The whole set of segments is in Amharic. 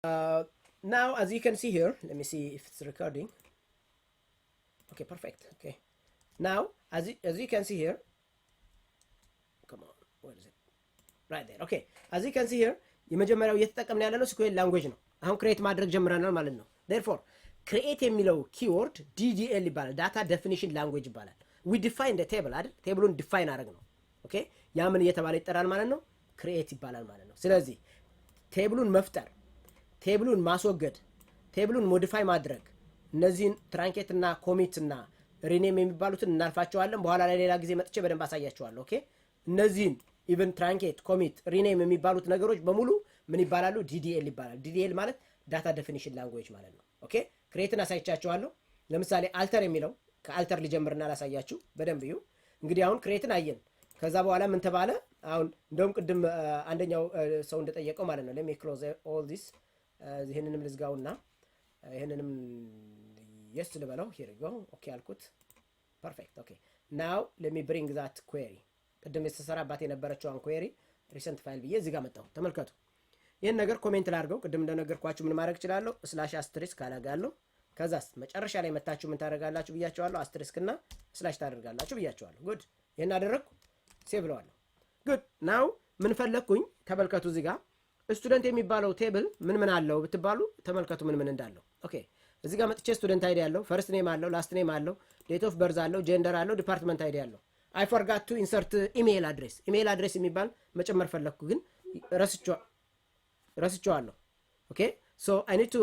Now as you can see here, let me see if it's recording. Okay, perfect. Okay, now as you can see here, come on, where is it? Right there. Okay, as you can see here, የመጀመሪያው እየተጠቀምን ያለነው SQL ላንጉዌጅ ነው። አሁን ክሬት ማድረግ ጀምረናል ማለት ነው። therefore create የሚለው ኪወርድ DDL ይባላል። ዳታ ዴፊኒሽን ላንጉዌጅ ይባላል። we define the table አይደል? ቴብሉን ዲፋይን አደረግ ነው። ኦኬ፣ ያ ምን እየተባለ ይጠራል ማለት ነው? ክሬት ይባላል ማለት ነው። ስለዚህ ቴብሉን መፍጠር፣ ቴብሉን ማስወገድ፣ ቴብሉን ሞዲፋይ ማድረግ፣ እነዚህን ትራንኬት እና ኮሚት እና ሪኔም የሚባሉትን እናልፋቸዋለን። በኋላ ላይ ሌላ ጊዜ መጥቼ በደንብ አሳያቸዋለሁ። ኦኬ፣ እነዚህን ኢቨን ትራንኬት፣ ኮሚት፣ ሪኔም የሚባሉት ነገሮች በሙሉ ምን ይባላሉ? DDL ይባላል። DDL ማለት ዳታ ዴፊኒሽን ላንጉዌጅ ማለት ነው። ኦኬ፣ ክሬትን አሳይቻቸዋለሁ። ለምሳሌ አልተር የሚለው ከአልተር ሊጀምርና ላሳያችሁ በደንብ እዩ። እንግዲህ አሁን ክሬትን አየን። ከዛ በኋላ ምን ተባለ? አሁን እንደውም ቅድም አንደኛው ሰው እንደጠየቀው ማለት ነው። ሌት ሚ ክሎዝ ኦል ዲስ። ይሄንንም ልዝጋውና ይሄንንም የስ ልበለው። ሂር ጎ። ኦኬ አልኩት። ፐርፌክት። ኦኬ ናው ሌት ሚ ብሪንግ ዛት ኩዌሪ። ቅድም የተሰራባት የነበረችውን ኩዌሪ ሪሰንት ፋይል ብዬ እዚህ ጋር መጣሁ። ተመልከቱ። ይሄን ነገር ኮሜንት ላድርገው። ቅድም እንደነገርኳችሁ ምን ማድረግ እችላለሁ? ስላሽ አስትሪስክ ካላጋለሁ። ከዛስ መጨረሻ ላይ መታችሁ ምን ታደርጋላችሁ ብያቸዋለሁ? አስትሪስክ እና ስላሽ ታደርጋላችሁ ብያቸዋለሁ። ጉድ። ይሄን አደረግኩ። ሴቭ ብለዋለሁ። ጉድ። ናው ምን ፈለግኩኝ? ተመልከቱ። እዚህ ጋር ስቱደንት የሚባለው ቴብል ምን አለው ብትባሉ ተመልከቱ ምን እንዳለው። ኦኬ፣ እዚህ ጋር መጥቼ ስቱደንት አይዲ ያለው፣ ፈርስት ኔም አለው፣ ላስት ኔም አለው፣ ዴት ኦፍ በርዝ አለው፣ ጀንደር አለው፣ ዲፓርትመንት አይዲ አለው። አይ ፎርጋት ቱ ኢንሰርት ኢሜይል አድሬስ። ኢሜይል አድሬስ የሚባል መጨመር ፈለግኩ ግን ረስቼዋለሁ። ኦኬ ሶ አይ ኒድ ቱ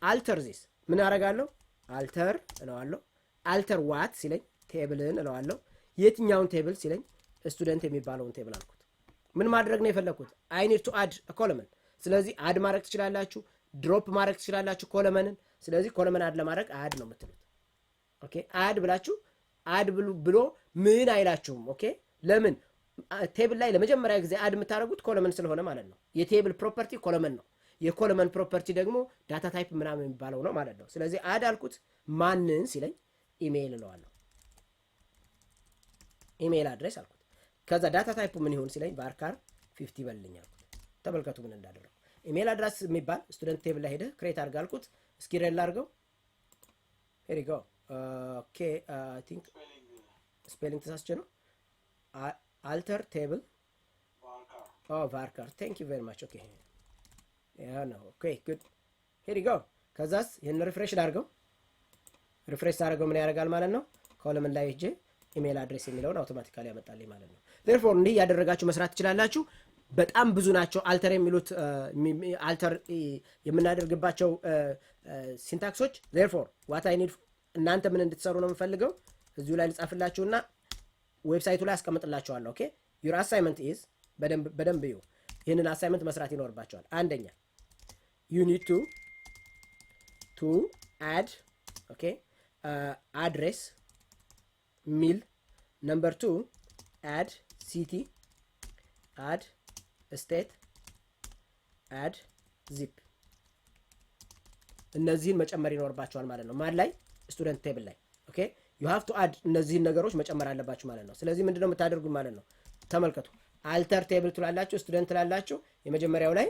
አልተር ዚስ። ምን አደርጋለሁ? አልተር እለዋለሁ። አልተር ዋት ሲለኝ ቴብልን እለዋለሁ። የትኛውን ቴብል ሲለኝ ስቱደንት የሚባለውን ቴብል አልኩት። ምን ማድረግ ነው የፈለግኩት? አይ ኒድ ቱ አድ ኮለመን። ስለዚህ አድ ማድረግ ትችላላችሁ፣ ድሮፕ ማድረግ ትችላላችሁ ኮለመንን። ስለዚህ ኮለመን አድ ለማድረግ አድ ነው የምትሉት። ኦኬ አድ ብላችሁ አድ ብሎ ምን አይላችሁም። ኦኬ ለምን? ቴብል ላይ ለመጀመሪያ ጊዜ አድ የምታደርጉት ኮለመን ስለሆነ ማለት ነው። የቴብል ፕሮፐርቲ ኮለመን ነው። የኮለመን ፕሮፐርቲ ደግሞ ዳታ ታይፕ ምናምን የሚባለው ነው ማለት ነው። ስለዚህ አድ አልኩት። ማንን ሲለኝ ኢሜይል እለዋለሁ። ኢሜይል አድሬስ አልኩት። ከዛ ዳታ ታይፑ ምን ይሆን ሲለኝ ቫርካር 50 በልልኝ አልኩት። ተመልከቱ ምን እንዳደረኩ። ኢሜይል አድሬስ የሚባል ስቱደንት ቴብል ላይ ሄደህ ክሬት አድርግ አልኩት። እስኪ ሬል አድርገው። ሄሪ ጎ። ኦኬ አይ ቲንክ ስፔሊንግ ተሳስቼ ነው። አልተር ቴብል ቫርካር። ቴንክ ዩ ቬሪ ማች። ኦኬ ያ ነው። ኦኬ ጉድ። ሄሪ ጎ። ከዛስ ይሄን ሪፍሬሽ አድርገው። ሪፍሬሽ አድርገው ምን ያደርጋል ማለት ነው? ኮለምን ላይ ሄጄ ኢሜል አድሬስ የሚለውን አውቶማቲካሊ ያመጣልኝ ማለት ነው። therefore እንዲህ ያደረጋችሁ መስራት ትችላላችሁ። በጣም ብዙ ናቸው አልተር የሚሉት አልተር የምናደርግባቸው ሲንታክሶች። therefore what I need እናንተ ምን እንድትሰሩ ነው የምፈልገው? እዚሁ ላይ ልጻፍላችሁና ዌብሳይቱ ላይ አስቀምጥላችኋለሁ። ኦኬ your assignment is በደንብ እዩ። ይሄንን አሳይመንት መስራት ይኖርባችኋል። አንደኛ you need to add okay address ሚል ነምበር 2 add city add state add zip። እነዚህን መጨመር ይኖርባቸዋል ማለት ነው። ማን ላይ? ስቱደንት ቴብል ላይ። ኦኬ you have to add እነዚህን ነገሮች መጨመር አለባችሁ ማለት ነው። ስለዚህ ምንድነው የምታደርጉት ማለት ነው? ተመልከቱ። አልተር ቴብል ትላላችሁ፣ ስቱደንት ትላላችሁ። የመጀመሪያው ላይ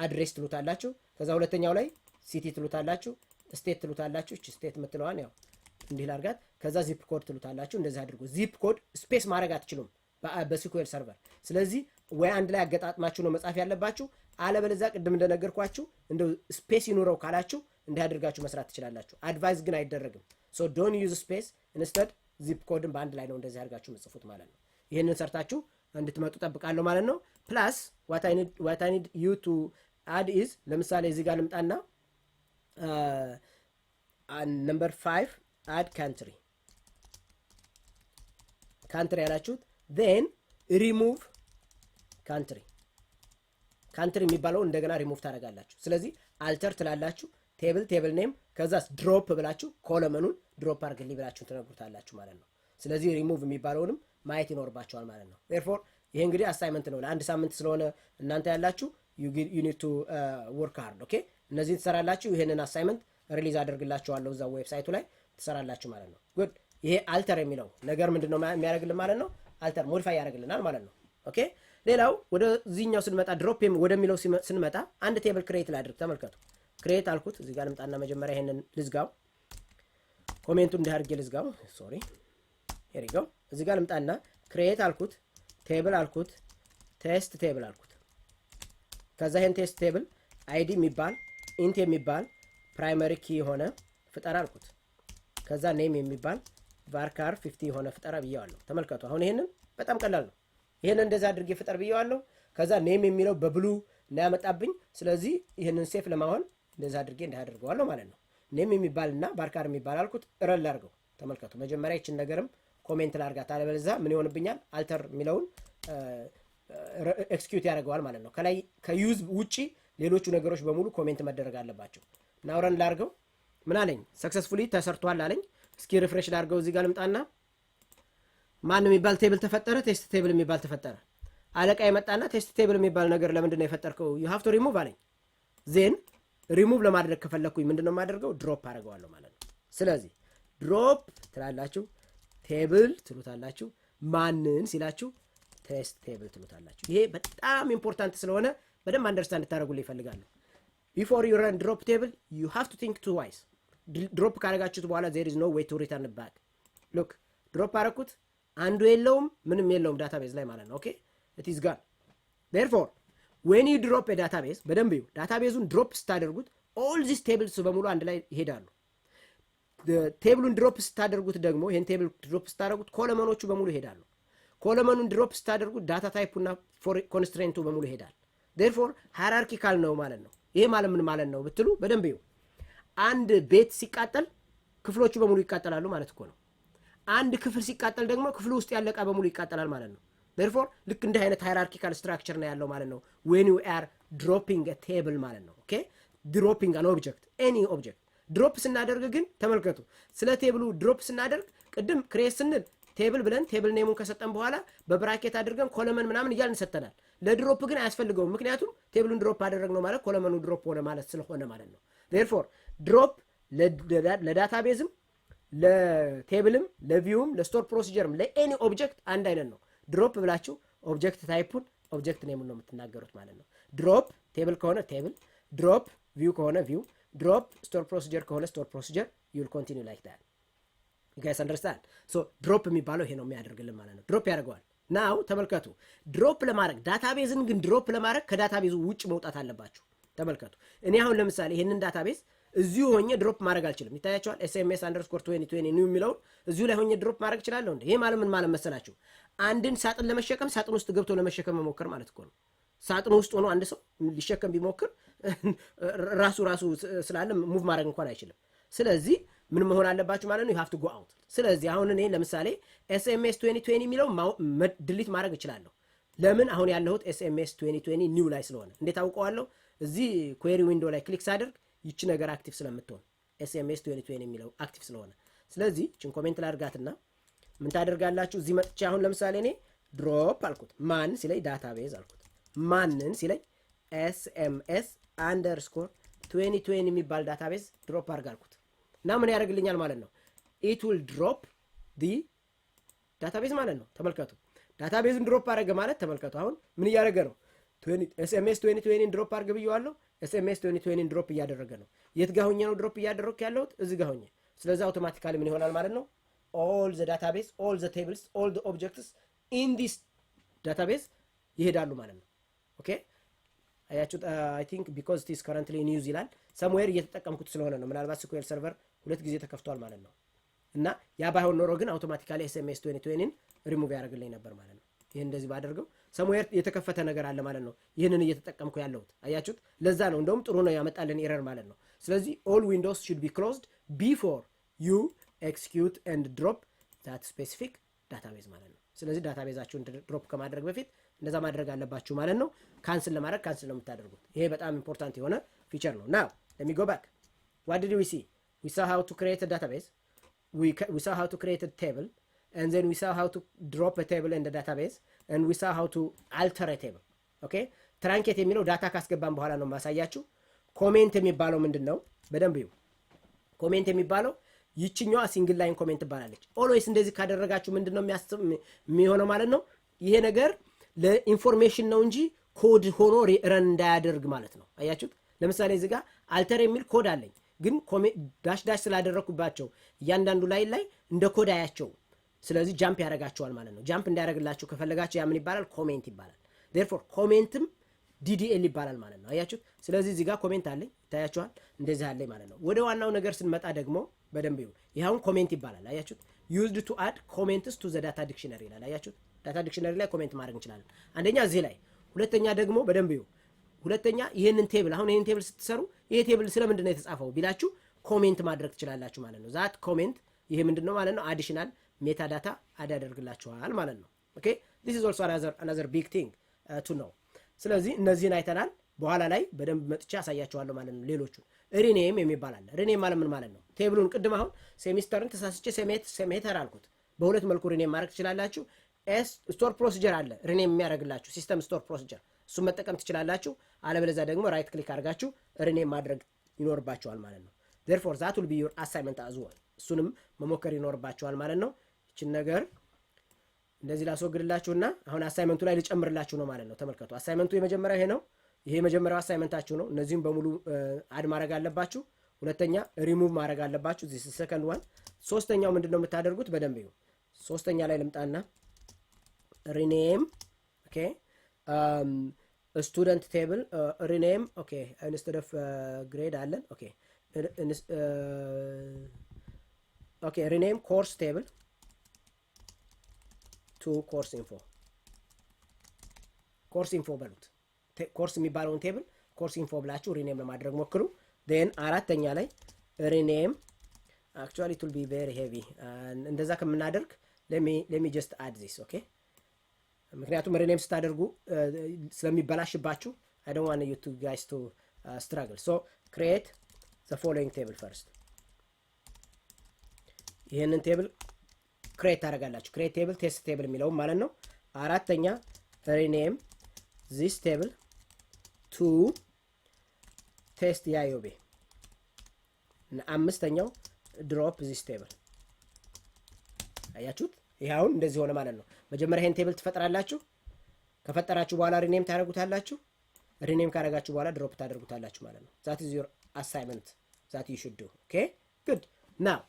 አድሬስ ትሉታላችሁ። ከዛ ሁለተኛው ላይ ሲቲ ትሉታላችሁ፣ ስቴት ትሉታላችሁ። እቺ ስቴት የምትለዋን ያው እንዲህ ላርጋት። ከዛ ዚፕ ኮድ ትሉታላችሁ። እንደዚህ አድርጉ። ዚፕ ኮድ ስፔስ ማድረግ አትችሉም በስኩዌል ሰርቨር። ስለዚህ ወይ አንድ ላይ አገጣጥማችሁ ነው መጻፍ ያለባችሁ። አለበለዚያ ቅድም እንደነገርኳችሁ እንደው ስፔስ ይኑረው ካላችሁ እንዲያደርጋችሁ መስራት ትችላላችሁ። አድቫይስ ግን አይደረግም። ሶ ዶንት ዩዝ ስፔስ ኢንስተድ ዚፕ ኮድን በአንድ ላይ ነው እንደዚህ አድርጋችሁ መጽፉት ማለት ነው። ይሄንን ሰርታችሁ እንድትመጡ ጠብቃለሁ ማለት ነው። ፕላስ what I need you to add is ለምሳሌ እዚህ ጋር ልምጣና number 5 add country ያላችሁት then remove country የሚባለው እንደገና ሪሙቭ ታደርጋላችሁ። ስለዚህ አልተር ትላላችሁ፣ ቴብል ኔም፣ ከዛስ ድሮፕ ብላችሁ ኮለመኑን ድሮፕ አድርግልኝ ብላችሁ ትነግሩታላችሁ ማለት ነው። ስለዚህ ሪሙቭ የሚባለውንም ማየት ይኖርባቸዋል ማለት ነው። therefore ይሄ እንግዲህ አሳይመንት ነው ለአንድ ሳምንት ስለሆነ እናንተ ያላችሁ you need to work hard okay። እነዚህ ትሰራላችሁ። ይሄንን አሳይመንት ሪሊዝ አደርግላችኋለሁ እዛ ዌብሳይቱ ላይ ትሰራላችሁ ማለት ነው። ጉድ። ይሄ አልተር የሚለው ነገር ምንድነው የሚያደርግልን ማለት ነው? አልተር ሞዲፋይ ያደርግልናል ማለት ነው። ኦኬ ሌላው ወደዚህኛው ስንመጣ ድሮፕ ወደሚለው ስንመጣ አንድ ቴብል ክሬት ላድርግ። ተመልከቱ ክሬት አልኩት። እዚህ ጋር ልምጣና መጀመሪያ ይሄንን ልዝጋው፣ ኮሜንቱን እንዲያርግ ልዝጋው። ሶሪ ሄር ይጎ። እዚህ ጋር ልምጣና ክሬት አልኩት፣ ቴብል አልኩት፣ ቴስት ቴብል አልኩት። ከዛ ይሄን ቴስት ቴብል አይዲ የሚባል ኢንት የሚባል ፕራይመሪ ኪ የሆነ ፍጠር አልኩት። ከዛ ኔም የሚባል varchar 50 የሆነ ፍጠራ ብየዋለሁ። ተመልከቱ አሁን ይሄንን በጣም ቀላል ነው። ይሄንን እንደዛ አድርጌ ፍጠር ብየዋለሁ። ከዛ ኔም የሚለው በብሉ እና ያመጣብኝ። ስለዚህ ይሄንን ሴፍ ለማሆን እንደዛ አድርጌ እንዳደርገዋለሁ ማለት ነው። ኔም የሚባልና varchar የሚባል አልኩት። ረል አድርገው። ተመልከቱ መጀመሪያ ይችን ነገርም ኮሜንት ላድርጋት፣ አለበለዚያ ምን ይሆንብኛል? አልተር የሚለውን ኤክስኪዩት ያደርገዋል ማለት ነው። ከላይ ከዩዝ ውጪ ሌሎቹ ነገሮች በሙሉ ኮሜንት መደረግ አለባቸው። ናው ረን ላድርገው። ምን አለኝ? ሰክሰስፉሊ ተሰርቷል አለኝ። እስኪ ሪፍሬሽ ላድርገው። እዚህ ጋር ልምጣና ማን የሚባል ቴብል ተፈጠረ? ቴስት ቴብል የሚባል ተፈጠረ። አለቃ የመጣና ቴስት ቴብል የሚባል ነገር ለምንድን ነው የፈጠርከው? ዩ ሃቭ ቱ ሪሙቭ አለኝ። ዜን ሪሙቭ ለማድረግ ከፈለኩኝ ምንድን ነው የማደርገው? ድሮፕ አደርገዋለሁ ማለት ነው። ስለዚህ ድሮፕ ትላላችሁ፣ ቴብል ትሉታላችሁ፣ ማንን ሲላችሁ ቴስት ቴብል ትሉታላችሁ። ይሄ በጣም ኢምፖርታንት ስለሆነ በደንብ አንደርስታንድ ታደርጉልኝ ይፈልጋሉ። ቢፎር ዩ ረን ድሮፕ ቴብል ዩ ሃቭ ቱ ቲንክ ትዋይስ። ድሮፕ ካደረጋችሁት በኋላ ዜር ኢዝ ኖ ዌይ ቱ ሪተርን ባክ። ሉክ ድሮፕ አደረኩት፣ አንዱ የለውም ምንም የለውም ዳታቤዝ ላይ ማለት ነው። ኦኬ ኢት ኢዝ ጋን። ዴርፎር ዌን ዩ ድሮፕ ዳታቤዝ በደንብ ይሁ ዳታቤዙን ድሮፕ ስታደርጉት ኦል ዚስ ቴብልስ በሙሉ አንድ ላይ ይሄዳሉ። ቴብሉን ድሮፕ ስታደርጉት ደግሞ ይሄን ቴብል ድሮፕ ስታደርጉት ኮለመኖቹ በሙሉ ይሄዳሉ። ኮለመኑን ድሮፕ ስታደርጉት ዳታ ታይፑና ኮንስትሬንቱ በሙሉ ይሄዳል። ዴርፎር ሃይራርኪካል ነው ማለት ነው። ይሄ ማለት ምን ማለት ነው ብትሉ በደንብ ይሁ አንድ ቤት ሲቃጠል ክፍሎቹ በሙሉ ይቃጠላሉ ማለት እኮ ነው። አንድ ክፍል ሲቃጠል ደግሞ ክፍሉ ውስጥ ያለ ዕቃ በሙሉ ይቃጠላል ማለት ነው። ዴርፎር ልክ እንደ አይነት ሃይራርኪካል ስትራክቸር ነው ያለው ማለት ነው when you are dropping a table ማለት ነው። ኦኬ dropping an object any object ድሮፕ ስናደርግ ግን ተመልከቱ፣ ስለ ቴብሉ ድሮፕ ስናደርግ ቅድም ክሬት ስንል ቴብል ብለን ቴብል ኔሙን ከሰጠን በኋላ በብራኬት አድርገን ኮለመን ምናምን እያልን ሰጠናል። ለድሮፕ ግን አያስፈልገውም፣ ምክንያቱም ቴብሉን ድሮፕ አደረግነው ማለት ኮለመኑ ድሮፕ ሆነ ማለት ስለሆነ ማለት ነው። ዴርፎር ድሮፕ ለዳታቤዝም ለቴብልም ለቪውም ለስቶር ፕሮሲጀርም ለኤኒ ኦብጀክት አንድ አይነት ነው። ድሮፕ ብላችሁ ኦብጀክት ታይፑን ኦብጀክት ኔሙን ነው የምትናገሩት ማለት ነው። ድሮፕ ቴብል ከሆነ ቴብል፣ ድሮፕ ቪው ከሆነ ቪው፣ ድሮፕ ስቶር ፕሮሲጀር ከሆነ ስቶር ፕሮሲጀር። ዩል ኮንቲኒው ላይክ ዳት ጋይስ አንደርስታንድ። ሶ ድሮፕ የሚባለው ይሄ ነው የሚያደርግልን ማለት ነው። ድሮፕ ያደርገዋል። ናው ተመልከቱ፣ ድሮፕ ለማድረግ ዳታቤዝን ግን ድሮፕ ለማድረግ ከዳታቤዙ ውጭ መውጣት አለባችሁ። ተመልከቱ፣ እኔ አሁን ለምሳሌ ይሄንን ዳታቤዝ እዚሁ ሆኜ ድሮፕ ማድረግ አልችልም። ይታያቸዋል። SMS_2020 ኒው የሚለውን እዚሁ ላይ ሆኜ ድሮፕ ማድረግ እችላለሁ እንዴ? ይሄ ማለት ምን ማለት መሰላችሁ? አንድን ሳጥን ለመሸከም ሳጥን ውስጥ ገብቶ ለመሸከም መሞከር ማለት እኮ ነው። ሳጥን ውስጥ ሆኖ አንድ ሰው ሊሸከም ቢሞክር ራሱ ስላለ ሙቭ ማድረግ እንኳን አይችልም። ስለዚህ ምን መሆን አለባችሁ ማለት ነው? you have to go out። ስለዚህ አሁን እኔ ለምሳሌ SMS_2020 የሚለው ድሊት ማድረግ እችላለሁ። ለምን? አሁን ያለሁት SMS_2020 ኒው ላይ ስለሆነ። እንዴት አውቀዋለሁ? እዚህ ኩዌሪ ዊንዶ ላይ ክሊክ ሳደርግ ይቺ ነገር አክቲቭ ስለምትሆን SMS_2020 የሚለው አክቲቭ ስለሆነ፣ ስለዚህ ይችን ኮሜንት ላድርጋትና ምን ታደርጋላችሁ? እዚህ መጥቼ አሁን ለምሳሌ እኔ ድሮፕ አልኩት። ማን ሲለኝ ዳታቤዝ አልኩት። ማንን ሲለኝ SMS_2020 የሚባል ዳታቤዝ ድሮፕ አድርግ አልኩት። እና ምን ያደርግልኛል ማለት ነው? it will drop the ዳታቤዝ ማለት ነው። ተመልከቱ፣ ዳታቤዙን ድሮፕ አደረገ ማለት ተመልከቱ። አሁን ምን እያደረገ ነው? SMS_2020 ድሮፕ አድርግ ብየዋለሁ። SMS_2020 ድሮፕ እያደረገ ነው። የት ጋር ሆኜ ነው ድሮፕ እያደረግኩ ያለሁት? እዚህ ጋር ሆኜ። ስለዚህ አውቶማቲካሊ ምን ይሆናል ማለት ነው? all the database, all the tables, all the objects in this database ይሄዳሉ ማለት ነው። ኦኬ አያችሁት? አይ ቲንክ ቢኮዝ ኢት ኢዝ ከረንትሊ ኢን ዩዝ ይላል። ሰምዌር እየተጠቀምኩት ስለሆነ ነው። ምናልባት SQL ሰርቨር 2 ጊዜ ተከፍቷል ማለት ነው። እና ያ ባይሆን ኖሮ ግን አውቶማቲካሊ SMS_2020 ሪሙቭ ያደርግልኝ ነበር ማለት ነው። ይሄን እንደዚህ ባደርገው ሰምዌር የተከፈተ ነገር አለ ማለት ነው። ይሄንን እየተጠቀምኩ ያለሁት አያችሁት? ለዛ ነው እንደውም ጥሩ ነው ያመጣልን ኤረር ማለት ነው። ስለዚህ all windows should be closed before you execute and drop that specific database ማለት ነው። ስለዚህ ዳታቤዛችሁን ድሮፕ ከማድረግ በፊት እንደዛ ማድረግ አለባችሁ ማለት ነው። ካንስል ለማድረግ ካንስል ነው የምታደርጉት። ይሄ በጣም ኢምፖርታንት የሆነ ፊቸር ነው። now let me go back. What did we see? We saw how to create a database. We saw how to create a table, and then we saw how to drop a table in the database, and we saw how to alter a table. Okay? ትራንኬት የሚለው ዳታ ካስገባን በኋላ ነው ማሳያችሁ። ኮሜንት የሚባለው ምንድነው? በደንብ ይዩ። ኮሜንት የሚባለው ይችኛዋ ሲንግል ላይን ኮሜንት ትባላለች። ኦልዌይስ እንደዚህ ካደረጋችሁ ምንድነው የሚሆነው ማለት ነው? ይሄ ነገር ለኢንፎርሜሽን ነው እንጂ ኮድ ሆኖ ረን እንዳያደርግ ማለት ነው። አያችሁት? ለምሳሌ እዚህ ጋር አልተር የሚል ኮድ አለኝ፣ ግን ዳሽ ዳሽ ስላደረኩባቸው እያንዳንዱ ላይ እንደ ኮድ አያቸው። ስለዚህ ጃምፕ ያደርጋቸዋል ማለት ነው። ጃምፕ እንዲያደርግላችሁ ከፈለጋችሁ ያ ምን ይባላል? ኮሜንት ይባላል። ዴርፎር ኮሜንትም DDL ይባላል ማለት ነው። አያችሁት? ስለዚህ እዚህ ጋር ኮሜንት አለኝ ይታያችኋል፣ እንደዚህ አለኝ ማለት ነው። ወደ ዋናው ነገር ስንመጣ ደግሞ በደንብ ይሁ ይኸውን ኮሜንት ይባላል። አያችሁት? used to add comments to the data dictionary ይላል። አያችሁት? ዳታ ዲክሽነሪ ላይ ኮሜንት ማድረግ እንችላለን። አንደኛ እዚህ ላይ፣ ሁለተኛ ደግሞ በደንብ ይሁ ሁለተኛ ይሄንን ቴብል አሁን ይሄን ቴብል ስትሰሩ ይሄ ቴብል ስለምንድን ነው የተጻፈው ቢላችሁ ኮሜንት ማድረግ ትችላላችሁ ማለት ነው። ዛት ኮሜንት ይሄ ምንድነው ማለት ነው? አዲሽናል ሜታ ዳታ አድ ያደርግላችኋል ማለት ነው። ኦኬ this is also another big thing to know። ስለዚህ እነዚህን አይተናል። በኋላ ላይ በደንብ መጥቻ ያሳያችኋለሁ ማለት ነው። ሌሎቹ ሪኔም የሚባል አለ። ሪኔም ማለት ምን ማለት ነው? ቴብሉን ቅድም አሁን ሴሚስተርን ተሳስቼ ሴሜተር አልኩት። በሁለት መልኩ ሪኔም ማድረግ ትችላላችሁ። ስቶር ፕሮሲጀር አለ ሪኔም የሚያደርግላችሁ ሲስተም ስቶር ፕሮሲጀር፣ እሱን መጠቀም ትችላላችሁ። አለበለዚያ ደግሞ ራይት ክሊክ አድርጋችሁ ሪኔም ማድረግ ይኖርባችኋል ማለት ነው። therefore that will be your assignment as well። እሱንም መሞከር ይኖርባችኋል ማለት ነው። እቺን ነገር እንደዚህ ላስወግድላችሁና አሁን አሳይመንቱ ላይ ልጨምርላችሁ ነው ማለት ነው። ተመልከቱ፣ አሳይመንቱ የመጀመሪያው ይሄ ነው። ይሄ የመጀመሪያው አሳይመንታችሁ ነው። እነዚህም በሙሉ አድ ማድረግ አለባችሁ። ሁለተኛ ሪሙቭ ማድረግ አለባችሁ። this is second one። ሶስተኛው ምንድነው የምታደርጉት? በደንብ ይሁ ሶስተኛ ላይ ልምጣና rename okay student table rename okay instead of grade አለን okay okay rename course table to course info በሉት። ኮርስ የሚባለውን ቴብል ኮርስ ኢንፎ ብላችሁ ሪኔም ለማድረግ ሞክሩ። then አራተኛ ላይ rename actually it will be very heavy እንደዛ ከምናደርግ let me just add this okay ምክንያቱም ሪኔም ስታደርጉ ስለሚበላሽባችሁ I don't want you to guys to struggle so create the following table first። ይሄንን ቴብል ክሬት ታደርጋላችሁ። ክሬት ቴብል ቴስት ቴብል የሚለው ማለት ነው። አራተኛ rename this table to test IOB እና አምስተኛው drop this table። አያችሁት? ይሄው እንደዚህ ሆነ ማለት ነው። መጀመሪያ ይሄን ቴብል ትፈጥራላችሁ። ከፈጠራችሁ በኋላ ሪኔም ታደርጉታላችሁ። ሪኔም ካደረጋችሁ በኋላ ድሮፕ ታደርጉታላችሁ ማለት ነው። that is your assignment that you should do okay good now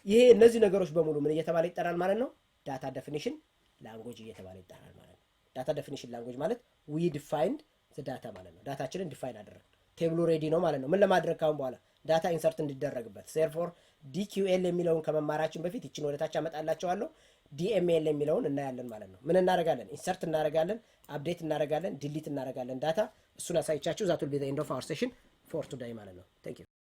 ይሄ እነዚህ ነገሮች በሙሉ ምን እየተባለ ይጠራል ማለት ነው? ዳታ ዴፊኒሽን ላንጉዌጅ እየተባለ ይጠራል ማለት ነው። ዳታ ዴፊኒሽን ላንጉዌጅ ማለት we defined the data ማለት ነው። ዳታችንን ዲፋይን አደረግን። ቴብሉ ሬዲ ነው ማለት ነው። ምን ለማድረግ ካሁን በኋላ ዳታ ኢንሰርት እንዲደረግበት። therefore DQL የሚለውን ከመማራችን በፊት ይችን ወደታች አመጣላችኋለሁ። DML የሚለውን እናያለን ማለት ነው። ምን እናደርጋለን? ኢንሰርት እናደርጋለን፣ አፕዴት እናደርጋለን፣ ዲሊት እናደርጋለን ዳታ። እሱን አሳይቻችሁ that will be the end of our session for today ማለት ነው። thank you